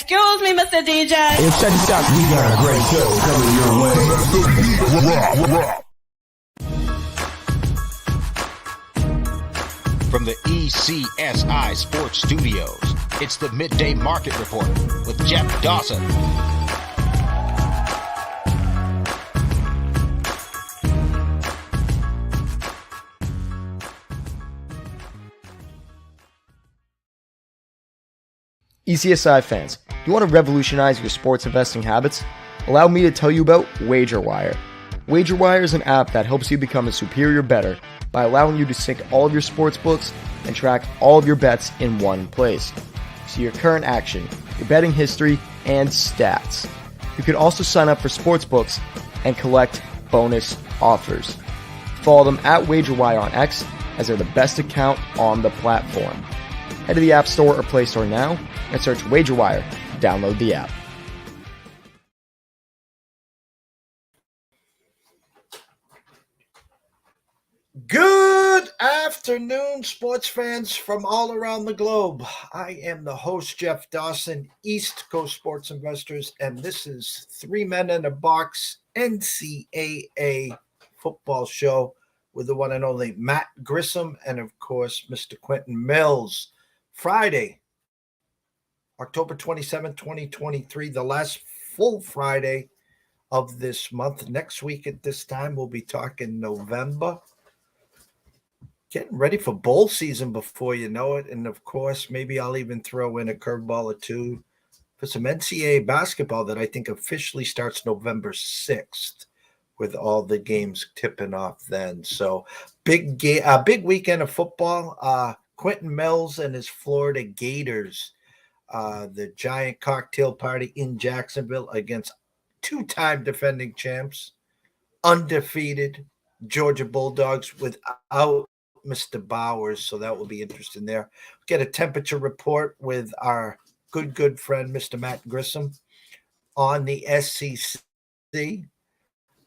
Excuse me, Mr. DJ. Hey, check this out. We got a great show coming your way. From the ECSI Sports Studios, it's the Midday Market Report with Jeff Dawson. ECSI fans, you want to revolutionize your sports investing habits? Allow me to tell you about WagerWire. WagerWire is an app that helps you become a superior bettor by allowing you to sync all of your sports books and track all of your bets in one place. See your current action, your betting history, and stats. You can also sign up for sports books and collect bonus offers. Follow them at WagerWire on X, as they're the best account on the platform. Head to the App Store or Play Store now and search WagerWire. Download the app. Good afternoon, sports fans from all around the globe. I am the host, Jeff Dawson, East Coast Sports Investors, and this is Three Men in a Box NCAA football show with the one and only Matt Grissom and, of course, Mr. Quentin Mills. Friday, October 27, 2023, the last full Friday of this month. Next week at this time, we'll be talking November. Getting ready for bowl season before you know it. And, of course, maybe I'll even throw in a curveball or two for some NCAA basketball that I think officially starts November 6th with all the games tipping off then. So big weekend of football. Quentin Mills and his Florida Gators, the giant cocktail party in Jacksonville against two-time defending champs, undefeated Georgia Bulldogs without Mr. Bowers, so that will be interesting there. Get a temperature report with our good friend, Mr. Matt Grissom, on the SEC,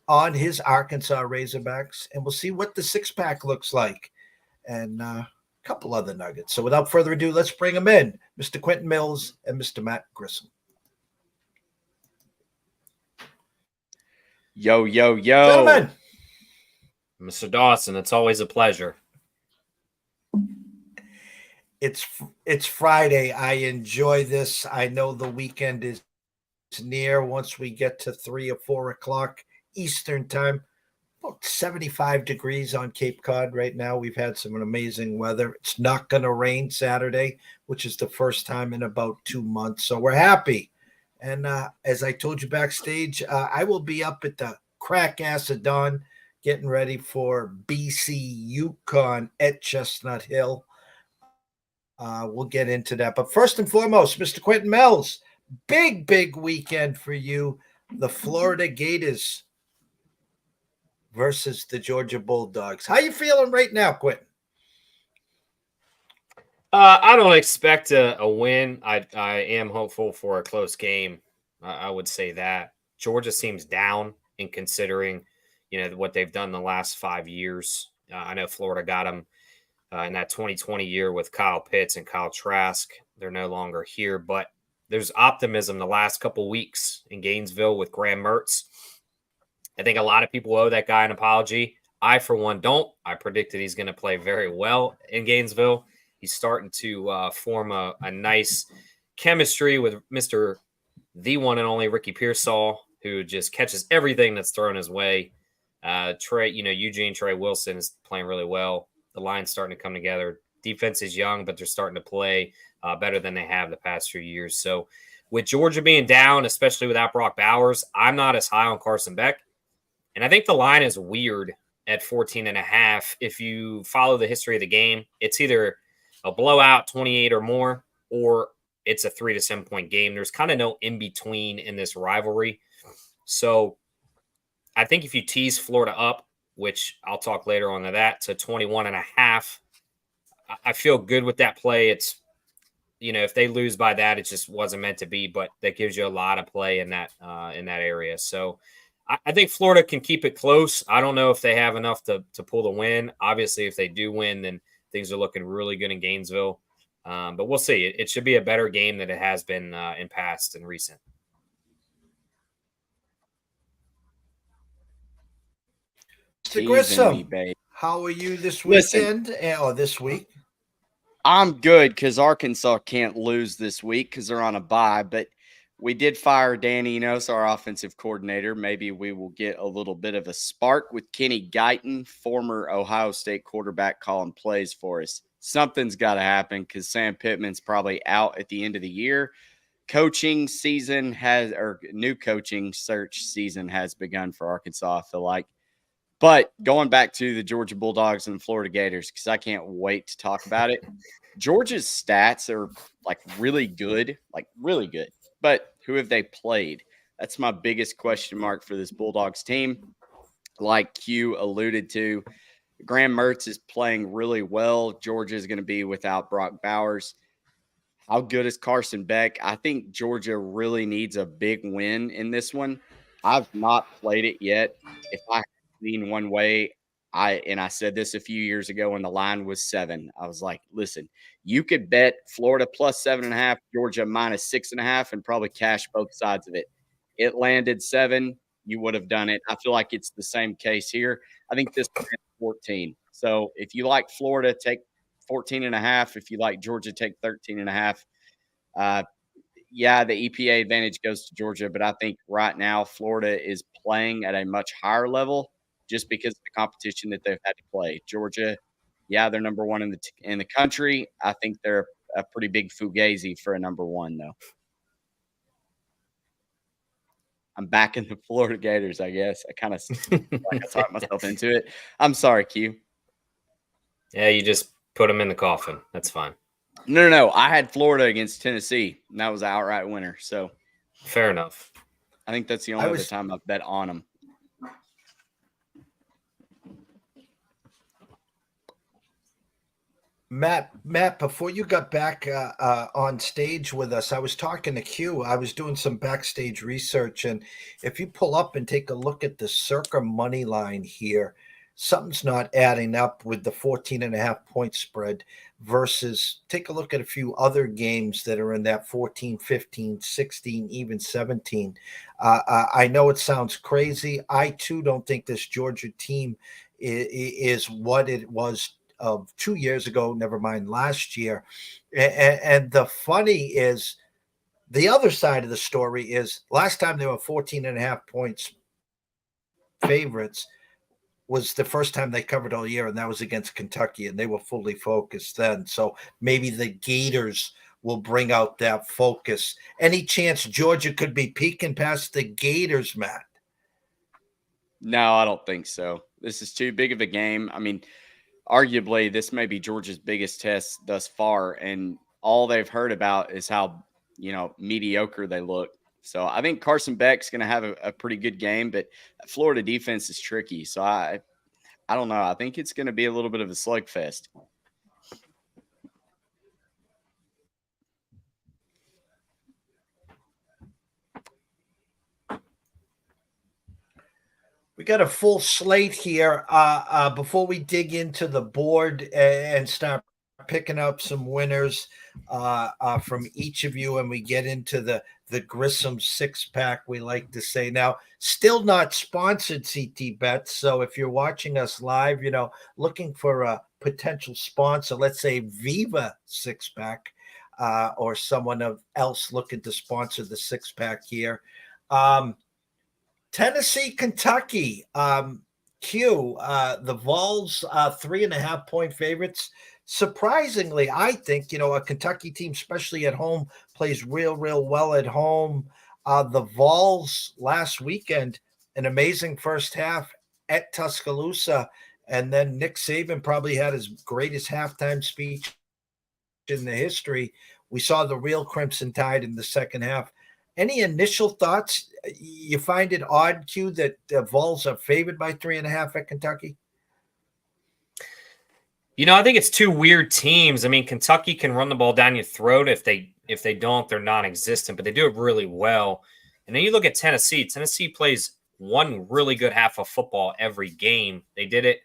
on his Arkansas Razorbacks, and we'll see what the six-pack looks like, and couple other nuggets. So without further ado, let's bring them in. Mr. Quentin Mills and Mr. Matt Grissom. Yo. Gentlemen. Mr. Dawson, it's always a pleasure. It's Friday. I enjoy this. I know the weekend is near. Once we get to 3 or 4 o'clock Eastern time, about 75 degrees on Cape Cod right now. We've had some amazing weather. It's not going to rain Saturday, which is the first time in about 2 months. So we're happy. And as I told you backstage, I will be up at the crack ass of dawn getting ready for BC UConn at Chestnut Hill. We'll get into that. But first and foremost, Mr. Quentin Mills, big weekend for you. The Florida Gators versus the Georgia Bulldogs. How you feeling right now, Quentin? I don't expect a win. I am hopeful for a close game. I would say that. Georgia seems down in considering, what they've done the last 5 years. I know Florida got them in that 2020 year with Kyle Pitts and Kyle Trask. They're no longer here, but there's optimism the last couple weeks in Gainesville with Graham Mertz. I think a lot of people owe that guy an apology. I, for one, don't. I predicted he's going to play very well in Gainesville. He's starting to form a nice chemistry with Mr. the one and only Ricky Pearsall, who just catches everything that's thrown his way. Eugene Trey Wilson is playing really well. The line's starting to come together. Defense is young, but they're starting to play better than they have the past few years. So with Georgia being down, especially without Brock Bowers, I'm not as high on Carson Beck. And I think the line is weird at 14.5. If you follow the history of the game, it's either a blowout, 28 or more, or it's a 3 to 7 point game. There's kind of no in between in this rivalry. So I think if you tease Florida up, which I'll talk later on to that, to 21.5, I feel good with that play. It's, if they lose by that, it just wasn't meant to be, but that gives you a lot of play in that area. So I think Florida can keep it close. I don't know if they have enough to pull the win. Obviously, if they do win, then things are looking really good in Gainesville. But we'll see. It should be a better game than it has been in past and recent. Mr. Grissom, how are you this weekend or this week? I'm good because Arkansas can't lose this week because they're on a bye. But we did fire Danny Enos, our offensive coordinator. Maybe we will get a little bit of a spark with Kenny Guyton, former Ohio State quarterback, calling plays for us. Something's got to happen because Sam Pittman's probably out at the end of the year. Coaching season new coaching search season has begun for Arkansas, I feel like. But going back to the Georgia Bulldogs and the Florida Gators, because I can't wait to talk about it. Georgia's stats are really good. But who have they played? That's my biggest question mark for this Bulldogs team. Like Q alluded to, Graham Mertz is playing really well. Georgia is going to be without Brock Bowers. How good is Carson Beck? I think Georgia really needs a big win in this one. I've not played it yet. If I lean one way, I said this a few years ago when the line was 7. I was like, listen, you could bet Florida plus 7.5, Georgia minus 6.5, and probably cash both sides of it. It landed 7. You would have done it. I feel like it's the same case here. I think this is 14. So if you like Florida, take 14.5. If you like Georgia, take 13.5. Yeah, the EPA advantage goes to Georgia, but I think right now Florida is playing at a much higher level just because of the competition that they've had to play. Georgia, yeah, they're number 1 in the country. I think they're a pretty big fugazi for a number 1, though. I'm back in the Florida Gators, I guess. I kind of I talked myself into it. I'm sorry, Q. Yeah, you just put them in the coffin. That's fine. No. I had Florida against Tennessee, and that was an outright winner. So fair enough. I think that's the only other time I've bet on them. Matt, before you got back on stage with us, I was talking to Q. I was doing some backstage research, and if you pull up and take a look at the Circa money line here, something's not adding up with the 14.5 point spread versus take a look at a few other games that are in that 14, 15, 16, even 17. I know it sounds crazy. I, too, don't think this Georgia team is what it was of 2 years ago, never mind last year. And the funny is, the other side of the story is last time they were 14.5 points favorites was the first time they covered all year, and that was against Kentucky, and they were fully focused then. So maybe the Gators will bring out that focus. Any chance Georgia could be peeking past the Gators, Matt? No, I don't think so. This is too big of a game. I mean, arguably, this may be Georgia's biggest test thus far, and all they've heard about is how, mediocre they look. So I think Carson Beck's going to have a pretty good game, but Florida defense is tricky. So I don't know. I think it's going to be a little bit of a slugfest. We got a full slate here. Before we dig into the board and start picking up some winners from each of you, and we get into the Grissom 6-pack, we like to say. Now, still not sponsored, CT Bets. So if you're watching us live, looking for a potential sponsor, let's say Viva 6-pack, or someone else looking to sponsor the 6-pack here. Tennessee, Kentucky, Q, the Vols, 3.5 point favorites. Surprisingly, I think, a Kentucky team, especially at home, plays real well at home. The Vols last weekend, an amazing first half at Tuscaloosa. And then Nick Saban probably had his greatest halftime speech in the history. We saw the real Crimson Tide in the second half. Any initial thoughts? You find it odd, Q, that the Vols are favored by 3.5 at Kentucky? I think it's two weird teams. I mean, Kentucky can run the ball down your throat. If they don't, they're non-existent, but they do it really well. And then you look at Tennessee. Tennessee plays one really good half of football every game. They did it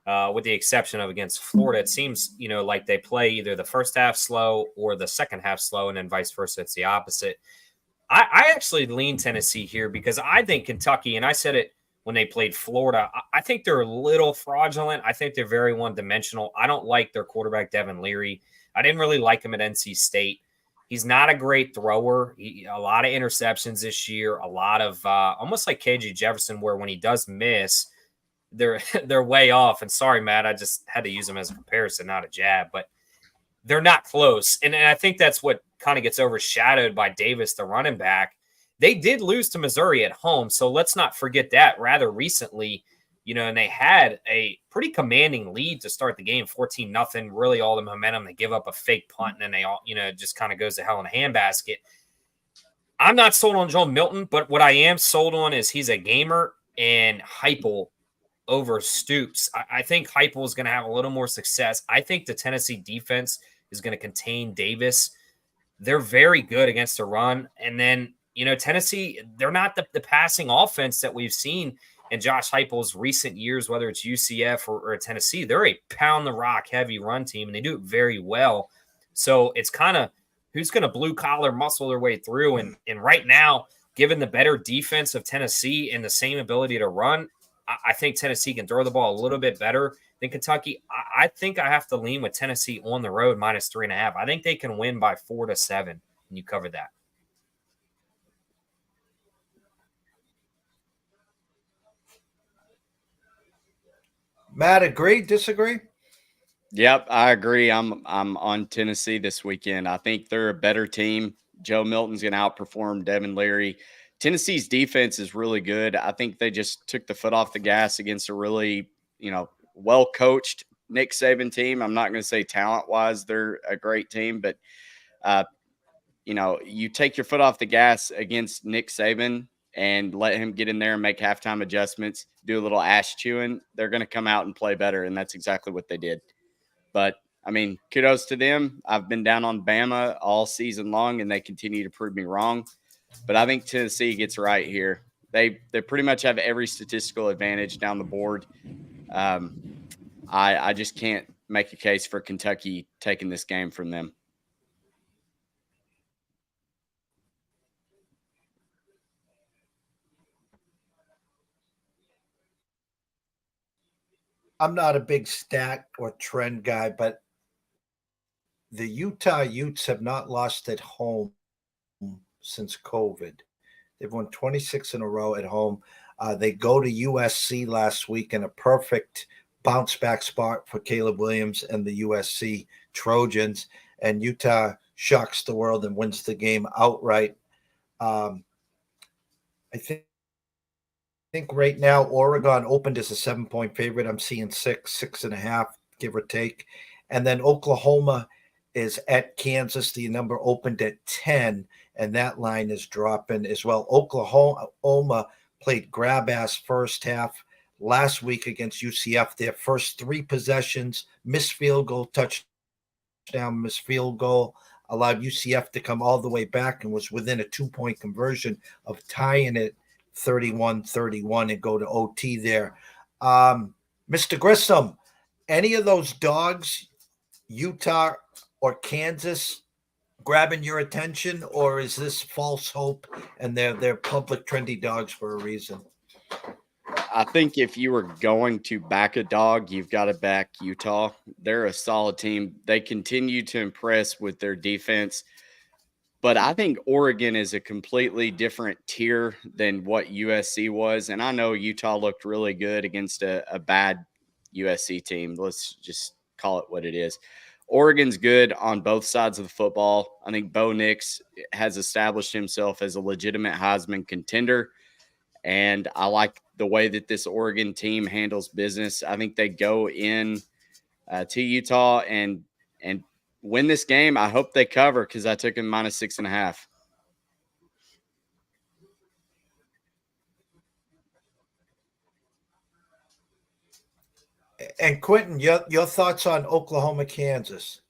with the exception of against Florida. It seems, like they play either the first half slow or the second half slow, and then vice versa. It's the opposite. I actually lean Tennessee here because I think Kentucky, and I said it when they played Florida, I think they're a little fraudulent. I think they're very one-dimensional. I don't like their quarterback, Devin Leary. I didn't really like him at NC State. He's not a great thrower. A lot of interceptions this year, a lot of almost like KJ Jefferson, where when he does miss, they're way off. And sorry, Matt, I just had to use him as a comparison, not a jab, but they're not close. And I think that's what kind of gets overshadowed by Davis, the running back. They did lose to Missouri at home, so let's not forget that rather recently, and they had a pretty commanding lead to start the game, 14-0, really all the momentum. They give up a fake punt, and then they all, just kind of goes to hell in a handbasket. I'm not sold on Joe Milton, but what I am sold on is he's a gamer, and Heupel over Stoops. I think Heupel is going to have a little more success. I think the Tennessee defense is going to contain Davis. They're very good against the run. And then, Tennessee, they're not the passing offense that we've seen in Josh Heupel's recent years, whether it's UCF or Tennessee. They're a pound-the-rock heavy run team, and they do it very well. So it's kind of who's going to blue-collar muscle their way through. And right now, given the better defense of Tennessee and the same ability to run, I think Tennessee can throw the ball a little bit better than Kentucky. I think I have to lean with Tennessee on the road -3.5. I think they can win by 4-7, and you covered that. Matt, agree, disagree? Yep, I agree. I'm on Tennessee this weekend. I think they're a better team. Joe Milton's going to outperform Devin Leary. Tennessee's defense is really good. I think they just took the foot off the gas against a really, well-coached Nick Saban team. I'm not going to say talent-wise they're a great team, but, you take your foot off the gas against Nick Saban and let him get in there and make halftime adjustments, do a little ass chewing, they're going to come out and play better, and that's exactly what they did. But, kudos to them. I've been down on Bama all season long, and they continue to prove me wrong. But I think Tennessee gets right here. They pretty much have every statistical advantage down the board. I just can't make a case for Kentucky taking this game from them. I'm not a big stat or trend guy, but the Utah Utes have not lost at home since COVID. They've won 26 in a row at home. They go to USC last week in a perfect bounce back spot for Caleb Williams and the USC Trojans, and Utah shocks the world and wins the game outright. I think right now Oregon opened as a 7-point favorite. I'm seeing 6.5, give or take. And then Oklahoma is at Kansas. The number opened at 10, and that line is dropping as well. Oklahoma played grab ass first half last week against UCF. Their first 3 possessions, missed field goal, touchdown, missed field goal, allowed UCF to come all the way back and was within a 2-point conversion of tying it 31-31 and go to OT there. Mr. Grissom, any of those dogs, Utah or Kansas, grabbing your attention, or is this false hope and they're public trendy dogs for a reason? I think if you were going to back a dog, you've got to back Utah. They're a solid team. They continue to impress with their defense. But I think Oregon is a completely different tier than what USC was. And I know Utah looked really good against a bad USC team. Let's just call it what it is. Oregon's good on both sides of the football. I think Bo Nix has established himself as a legitimate Heisman contender. And I like the way that this Oregon team handles business. I think they go in to Utah and win this game. I hope they cover because I took them -6.5. And Quentin, your thoughts on Oklahoma, Kansas?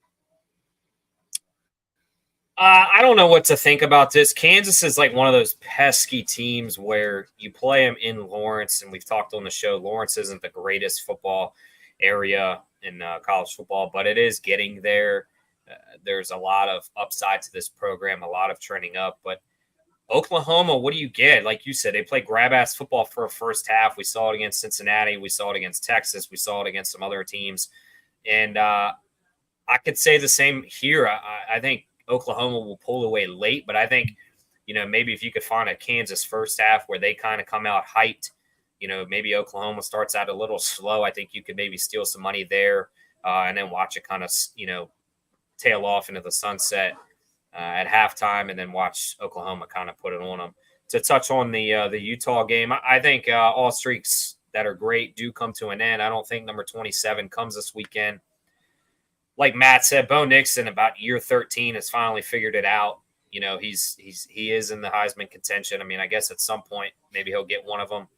I don't know what to think about this. Kansas is like one of those pesky teams where you play them in Lawrence, and we've talked on the show, Lawrence isn't the greatest football area in college football, but it is getting there. There's a lot of upside to this program, a lot of trending up. But Oklahoma, what do you get? Like you said, they play grab-ass football for a first half. We saw it against Cincinnati. We saw it against Texas. We saw it against some other teams. And I could say the same here. I think Oklahoma will pull away late, but I think, maybe if you could find a Kansas first half where they kind of come out hyped, maybe Oklahoma starts out a little slow. I think you could maybe steal some money there and then watch it kind of, tail off into the sunset at halftime, and then watch Oklahoma kind of put it on them. To touch on the Utah game, I think all streaks that are great do come to an end. I don't think number 27 comes this weekend. Like Matt said, Bo Nixon, about year 13, has finally figured it out. He is in the Heisman contention. I mean, I guess at some point maybe he'll get one of them.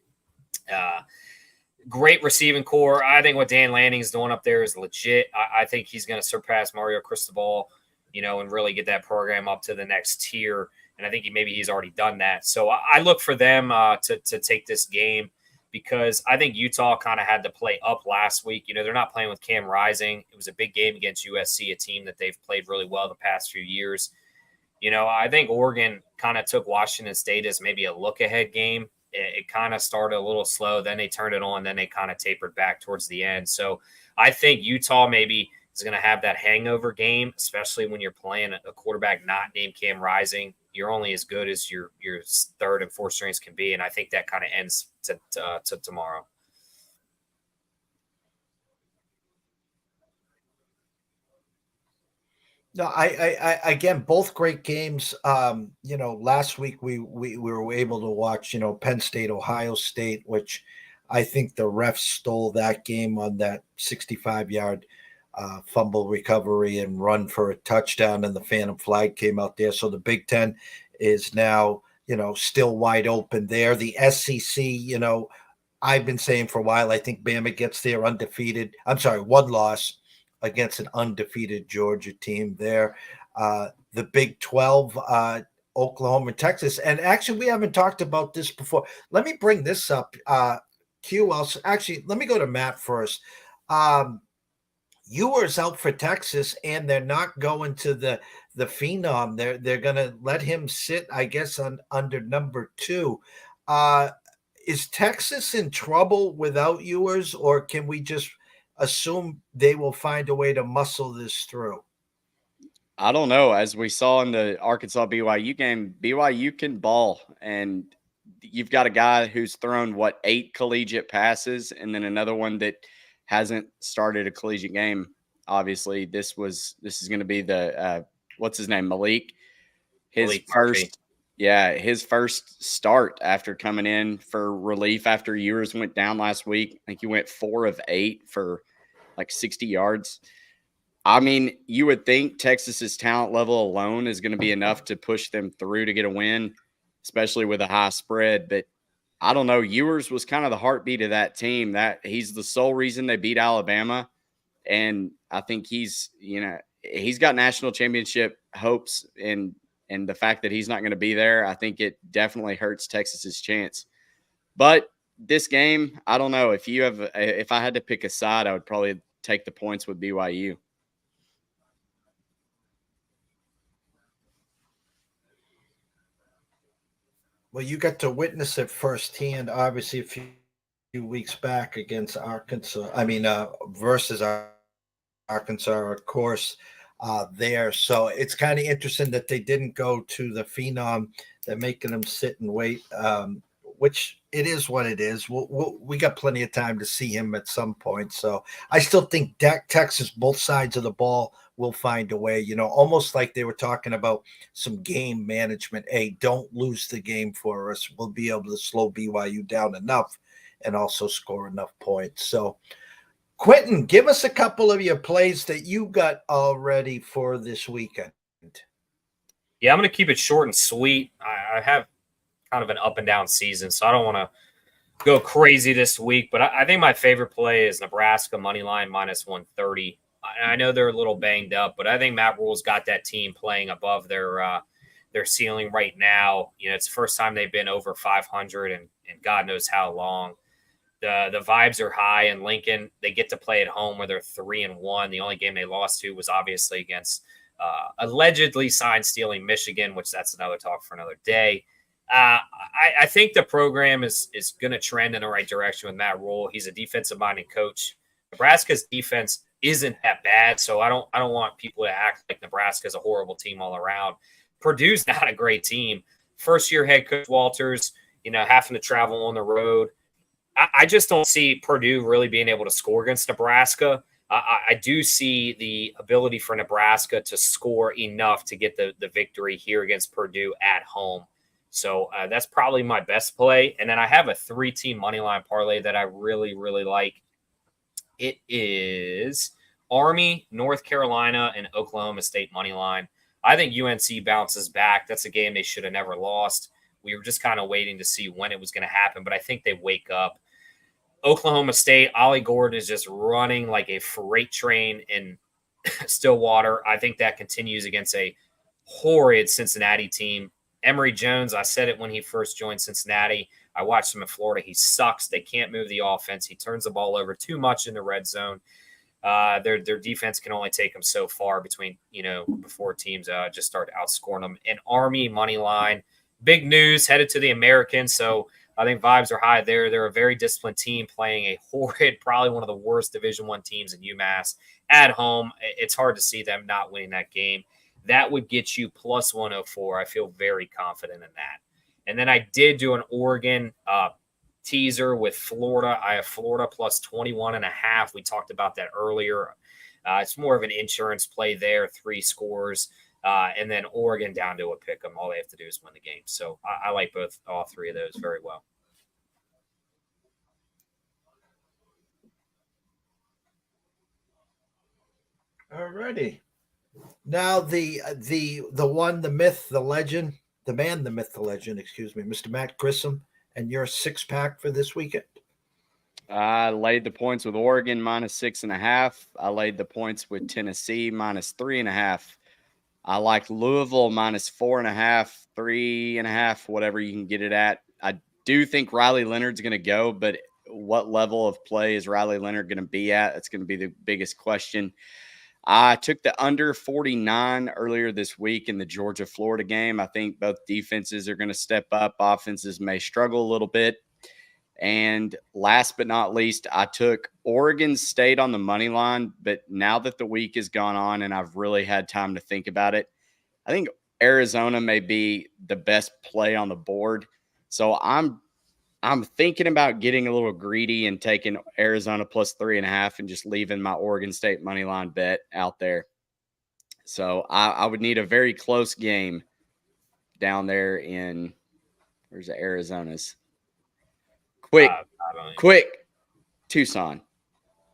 Great receiving core. I think what Dan Lanning is doing up there is legit. I think he's going to surpass Mario Cristobal, and really get that program up to the next tier. And I think he's already done that. So I look for them to take this game, because I think Utah kind of had to play up last week. They're not playing with Cam Rising. It was a big game against USC, a team that they've played really well the past few years. I think Oregon kind of took Washington State as maybe a look-ahead game. It kind of started a little slow. Then they turned it on. Then they kind of tapered back towards the end. So I think Utah maybe is going to have that hangover game, especially when you're playing a quarterback not named Cam Rising. You're only as good as your third and fourth strings can be, and I think that kind of ends to tomorrow. No, I again, both great games. Last week we were able to watch, Penn State, Ohio State, which I think the refs stole that game on that 65-yard fumble recovery and run for a touchdown, and the phantom flag came out there. So the Big Ten is now, still wide open there. The SEC, I've been saying for a while, I think Bama gets there undefeated. I'm sorry, one loss against an undefeated Georgia team there. The Big 12, Oklahoma and Texas. And actually, we haven't talked about this before. Let me bring this up. Let me go to Matt first. Ewers out for Texas, and they're not going to the Phenom. They're going to let him sit, I guess, under number 2. Is Texas in trouble without Ewers, or can we just assume they will find a way to muscle this through? I don't know. As we saw in the Arkansas BYU game, BYU can ball, and you've got a guy who's thrown 8 collegiate passes, and then another one that hasn't started a collegiate game. Obviously, this is going to be the what's his name, Malik. His first start after coming in for relief after Ewers went down last week. I think he went 4 of 8 for 60 yards. I mean, you would think Texas's talent level alone is going to be enough to push them through to get a win, especially with a high spread. But I don't know. Ewers was kind of the heartbeat of that team. That he's the sole reason they beat Alabama. And I think he's got national championship hopes, and the fact that he's not going to be there, I think it definitely hurts Texas's chance. But this game, I don't know. If I had to pick a side, I would probably take the points with BYU. Well, you got to witness it firsthand, obviously, a few weeks back against Arkansas. Versus Arkansas, of course, there. So it's kind of interesting that they didn't go to the Phenom. They're making them sit and wait, which it is what it is. We got plenty of time to see him at some point. So I still think Texas, both sides of the ball, will find a way, almost like they were talking about some game management. Hey, don't lose the game for us. We'll be able to slow BYU down enough and also score enough points. So, Quentin, give us a couple of your plays that you got all ready for this weekend. Yeah, I'm going to keep it short and sweet. I have kind of an up and down season, so I don't want to go crazy this week. But I think my favorite play is Nebraska money line minus 130. I know they're a little banged up, but I think Matt Rule's got that team playing above their ceiling right now. It's the first time they've been over 500 and God knows how long. The vibes are high in Lincoln. They get to play at home where they're 3-1. The only game they lost to was obviously against allegedly sign stealing Michigan, which that's another talk for another day. I think the program is going to trend in the right direction with Matt Rule. He's a defensive minded coach. Nebraska's defense isn't that bad, so I don't want people to act like Nebraska's a horrible team all around. Purdue's not a great team. First year head coach Walters, having to travel on the road. I just don't see Purdue really being able to score against Nebraska. I do see the ability for Nebraska to score enough to get the victory here against Purdue at home. So that's probably my best play. And then I have a 3-team moneyline parlay that I really, really like. It is Army, North Carolina, and Oklahoma State moneyline. I think UNC bounces back. That's a game they should have never lost. We were just kind of waiting to see when it was going to happen, but I think they wake up. Oklahoma State, Ollie Gordon is just running like a freight train in Stillwater. I think that continues against a horrid Cincinnati team. Emory Jones, I said it when he first joined Cincinnati. I watched him in Florida. He sucks. They can't move the offense. He turns the ball over too much in the red zone. Their defense can only take them so far before teams just start outscoring them. And Army money line, big news, headed to the American. So I think vibes are high there. They're a very disciplined team playing a horrid, probably one of the worst Division I teams in UMass at home. It's hard to see them not winning that game. That would get you plus 104. I feel very confident in that. And then I did do an Oregon teaser with Florida. I have Florida plus 21.5. We talked about that earlier. It's more of an insurance play there, 3 scores. And then Oregon down to a pick 'em. All they have to do is win the game. So I like all 3 of those very well. All righty. Now the one, the myth, the legend, the man, the myth, the legend, excuse me, Mr. Matt Grissom, and your 6-pack for this weekend. I laid the points with Oregon minus 6.5. I laid the points with Tennessee minus 3.5. I like Louisville minus 4.5, 3.5, whatever you can get it at. I do think Riley Leonard's going to go, but what level of play is Riley Leonard going to be at? That's going to be the biggest question. I took the under 49 earlier this week in the Georgia-Florida game. I think both defenses are going to step up. Offenses may struggle a little bit. And last but not least, I took Oregon State on the money line. But now that the week has gone on and I've really had time to think about it, I think Arizona may be the best play on the board. So I'm thinking about getting a little greedy and taking Arizona plus 3.5 and just leaving my Oregon State money line bet out there. So I would need a very close game down there in where's the Arizona's? Quick, Tucson.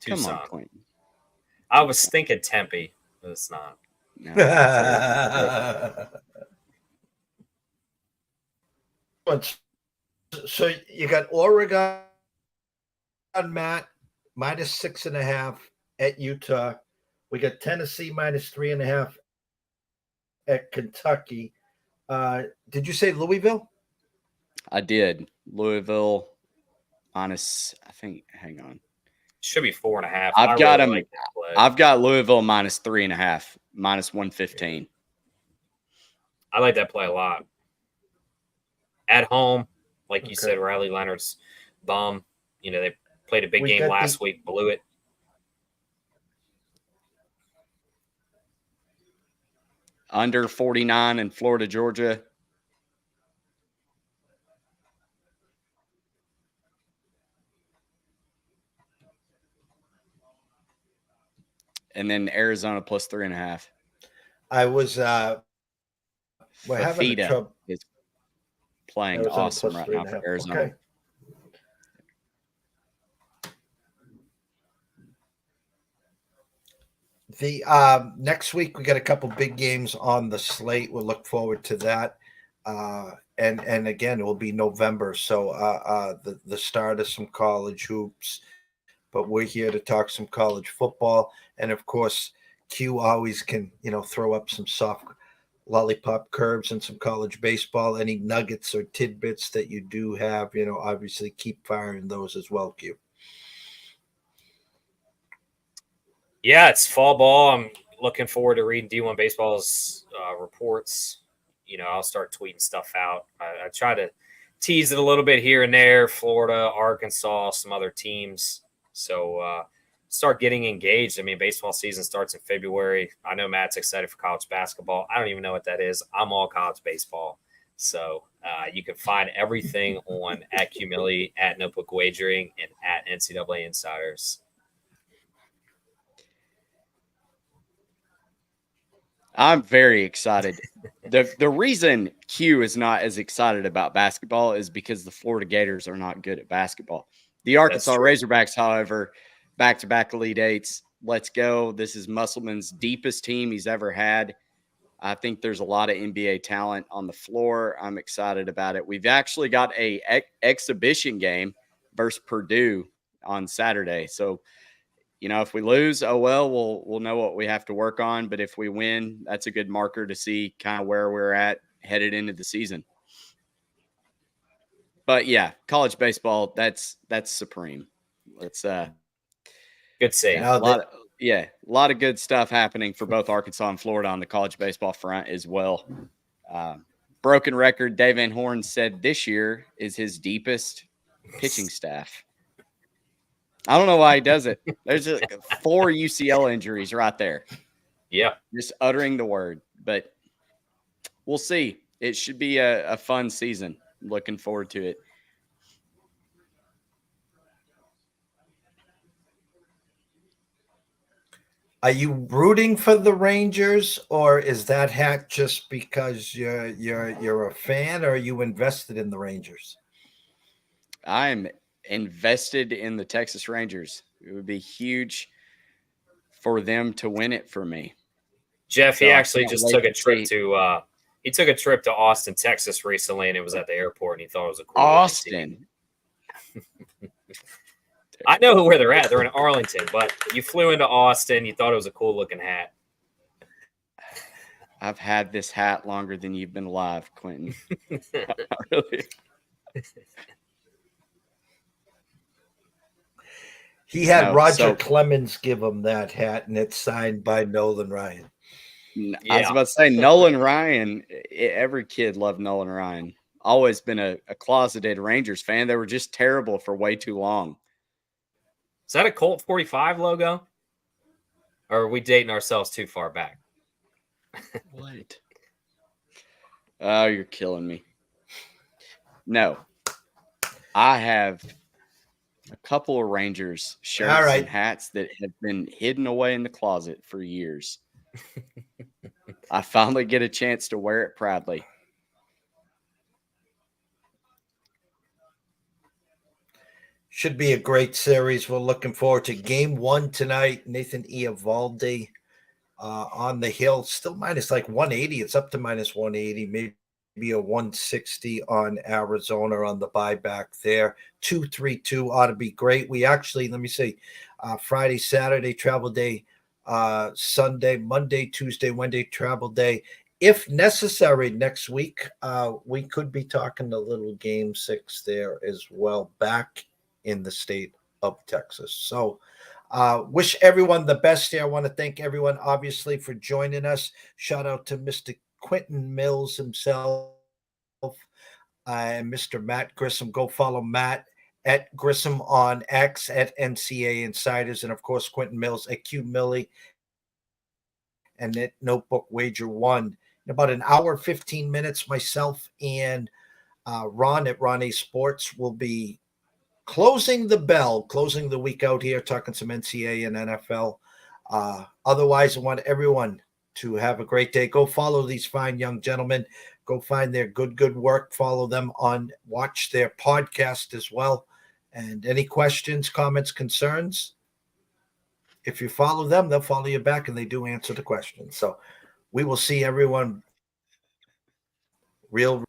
Come on, Quentin. I was thinking Tempe, but it's not. No. So you got Oregon, Matt, minus 6.5 at Utah. We got Tennessee minus 3.5 at Kentucky. Did you say Louisville? I did. Louisville minus, I think, hang on. Should be 4.5. I've got them. I've got Louisville minus 3.5, minus 115. I like that play a lot. At home, like you said, Riley Leonard's bum. They played a big game last week, blew it. Under 49 in Florida, Georgia. And then Arizona plus 3.5. I was we're having trouble. Is playing Arizona awesome right now for Arizona. Okay. The next week we got a couple big games on the slate. We'll look forward to that. And again, it will be November, so the start of some college hoops. But we're here to talk some college football, and of course, Q always can throw up some lollipop curves and some college baseball. Any nuggets or tidbits that you do have, obviously keep firing those as well, Q. Yeah, it's fall ball. I'm looking forward to reading D1 Baseball's reports. I'll start tweeting stuff out. I try to tease it a little bit here and there, Florida, Arkansas, some other teams. So start getting engaged. I mean, baseball season starts in February. I know Matt's excited for college basketball. I don't even know what that is. I'm all college baseball. So you can find everything on at Cumili, at Notebook Wagering, and at NCAA Insiders. I'm very excited. The reason Q is not as excited about basketball is because the Florida Gators are not good at basketball. The Arkansas Razorbacks, however, back-to-back Elite Eights. Let's go. This is Musselman's deepest team he's ever had. I think there's a lot of NBA talent on the floor. I'm excited about it. We've actually got a exhibition game versus Purdue on Saturday. So, if we lose, oh well, we'll know what we have to work on. But if we win, that's a good marker to see kind of where we're at headed into the season. But yeah, college baseball, that's supreme. Let's good save. A lot of good stuff happening for both Arkansas and Florida on the college baseball front as well. Broken record, Dave Van Horn said this year is his deepest pitching staff. I don't know why he does it. There's 4 UCL injuries right there. Yeah. Just uttering the word. But we'll see. It should be a fun season. Looking forward to it. Are you rooting for the Rangers, or is that hat just because you're a fan, or are you invested in the Rangers? I'm invested in the Texas Rangers. It would be huge for them to win it for me. Jeff, he actually just took a trip to Austin, Texas recently, and it was at the airport, and he thought it was a cool Austin. I know where they're at. They're in Arlington, but you flew into Austin. You thought it was a cool looking hat. I've had this hat longer than you've been alive, Quentin. Really. He had Roger Clemens give him that hat, and it's signed by Nolan Ryan. Yeah. I was about to say, Nolan Ryan, every kid loved Nolan Ryan. Always been a closeted Rangers fan. They were just terrible for way too long. Is that a Colt 45 logo? Or are we dating ourselves too far back? What? Oh, you're killing me. No. I have a couple of Rangers shirts and hats that have been hidden away in the closet for years. I finally get a chance to wear it proudly. Should be a great series. We're looking forward to game 1 tonight. Nathan Eovaldi on the hill. Still minus like 180. It's up to minus 180. Maybe a 160 on Arizona on the buyback there. 2-3-2 ought to be great. We actually, let me see, Friday, Saturday, travel day, Sunday, Monday, Tuesday, Wednesday, travel day. If necessary, next week, we could be talking a little game 6 there as well, back in the state of Texas. So wish everyone the best here. I want to thank everyone, obviously, for joining us. Shout out to Mr. Quentin Mills himself and Mr. Matt Grissom. Go follow Matt at Grissom on X, at NCAA Insiders, and, of course, Quentin Mills at Cumili and at Notebook Wager 1. In about an hour, 15 minutes, myself and Ron at Ron A Sports will be closing the week out here, talking some NCAA and NFL. Otherwise, I want everyone to have a great day. Go follow these fine young gentlemen. Go find their good work. Follow them watch their podcast as well. And any questions, comments, concerns, if you follow them, they'll follow you back, and they do answer the questions. So we will see everyone real